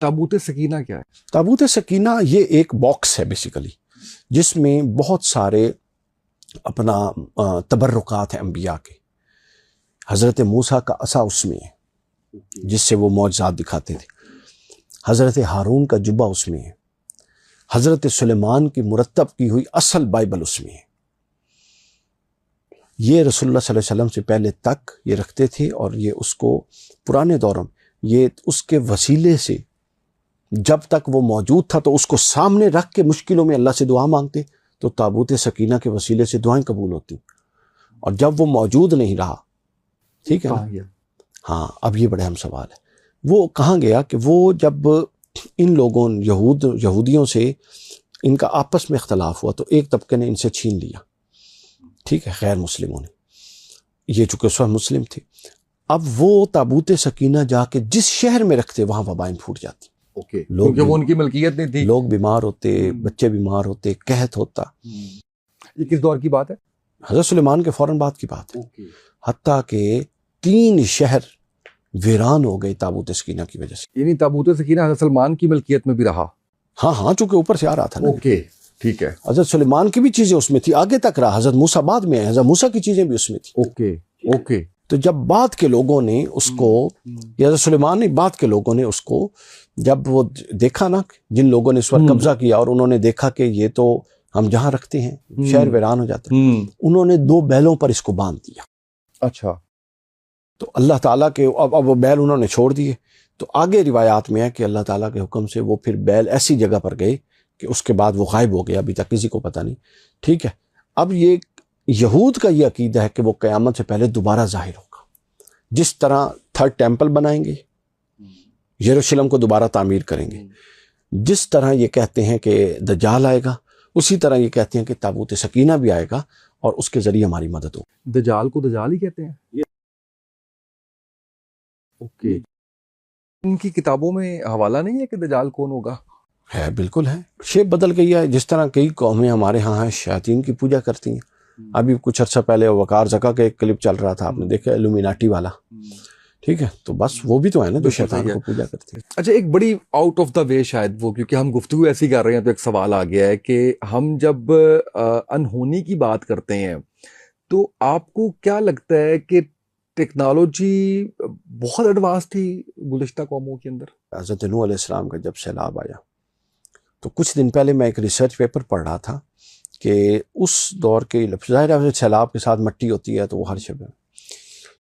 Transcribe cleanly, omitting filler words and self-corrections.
تابوت سکینہ کیا ہے؟ تابوت سکینہ یہ ایک باکس ہے بیسیکلی، جس میں بہت سارے اپنا تبرکات ہیں انبیاء کے. حضرت موسیٰ کا عصا اس میں ہے جس سے وہ معجزات دکھاتے تھے. حضرت ہارون کا جبہ اس میں ہے. حضرت سلیمان کی مرتب کی ہوئی اصل بائبل اس میں ہے. یہ رسول اللہ صلی اللہ علیہ وسلم سے پہلے تک یہ رکھتے تھے، اور یہ اس کو پرانے دوروں میں یہ اس کے وسیلے سے جب تک وہ موجود تھا تو اس کو سامنے رکھ کے مشکلوں میں اللہ سے دعا مانگتے تو تابوت سکینہ کے وسیلے سے دعائیں قبول ہوتی. اور جب وہ موجود نہیں رہا، ٹھیک ہے نا، ہاں اب یہ بڑے اہم سوال ہے، وہ کہاں گیا کہ وہ جب ان لوگوں یہودیوں سے ان کا آپس میں اختلاف ہوا تو ایک طبقے نے ان سے چھین لیا، ٹھیک ہے، غیر مسلموں نے. یہ چونکہ اس وقت مسلم تھے. اب وہ تابوت سکینہ جا کے جس شہر میں رکھتے وہاں وبائیں پھوٹ جاتی، کیونکہ وہ ان کی ملکیت نہیں تھی. لوگ بیمار ہوتے، بچے بیمار ہوتے، قحط ہوتا. یہ کس دور کی بات ہے؟ حضرت سلیمان کے فوراً بعد کی بات ہے. حتیٰ کہ 3 شہر ویران ہو گئے تابوت سکینہ کی وجہ سے. یعنی تابوت سکینہ حضرت سلمان کی ملکیت میں بھی رہا؟ ہاں چونکہ اوپر سے آ رہا تھا نا. ٹھیک ہے. حضرت سلیمان کی بھی چیزیں اس میں تھی، آگے تک رہا. حضرت موسیٰ بعد میں آئے، حضرت موسیٰ کی چیزیں بھی اس میں تھی. اوکے. تو جب بعد کے لوگوں نے اس کو، یا حضرت سلیمان نہیں، بعد کے لوگوں نے اس کو جب وہ دیکھا نا، جن لوگوں نے اس پر قبضہ کیا اور انہوں نے دیکھا کہ یہ تو ہم جہاں رکھتے ہیں شہر ویران ہو جاتا ہے، انہوں نے 2 بیلوں پر اس کو باندھ دیا. اچھا. تو اللہ تعالیٰ کے اب وہ بیل انہوں نے چھوڑ دیے. تو آگے روایات میں ہے کہ اللہ تعالیٰ کے حکم سے وہ پھر بیل ایسی جگہ پر گئے کہ اس کے بعد وہ غائب ہو گیا، ابھی تک کسی کو پتہ نہیں. ٹھیک ہے. اب یہ یہود کا یہ عقیدہ ہے کہ وہ قیامت سے پہلے دوبارہ ظاہر ہوگا. جس طرح 3rd ٹیمپل بنائیں گے، یروشلم کو دوبارہ تعمیر کریں گے، جس طرح یہ کہتے ہیں کہ دجال آئے گا، اسی طرح یہ کہتے ہیں کہ تابوت سکینہ بھی آئے گا اور اس کے ذریعے ہماری مدد ہو. دجال کو دجال ہی کہتے ہیں؟ اوکے. ان کی کتابوں میں حوالہ نہیں ہے کہ دجال کون ہوگا؟ ہے، بالکل ہے. شیپ بدل گئی ہے. جس طرح کئی قومیں ہمارے ہاں ہیں شیاطین کی پوجا کرتی ہیں. ابھی کچھ عرصہ پہلے وقار زکا کا ایک کلپ چل رہا تھا، آپ نے دیکھا، ایلومیناٹی والا. ٹھیک ہے. تو بس وہ بھی تو ہے نا جو شیطان کو پوجا کرتے ہیں. اچھا، ایک بڑی آؤٹ آف دا وے شاید وہ، کیونکہ ہم گفتگو ایسی کر رہے ہیں تو ایک سوال آ گیا ہے کہ ہم جب انہونی کی بات کرتے ہیں تو آپ کو کیا لگتا ہے کہ ٹیکنالوجی بہت ایڈوانس تھی گزشتہ قوموں کے اندر؟ حضرت نوح علیہ السلام کا جب سیلاب آیا تو کچھ دن پہلے میں ایک ریسرچ پیپر پڑھ رہا تھا کہ اس دور کے ظاہر ہے سیلاب کے ساتھ مٹی ہوتی ہے تو وہ ہر شبہ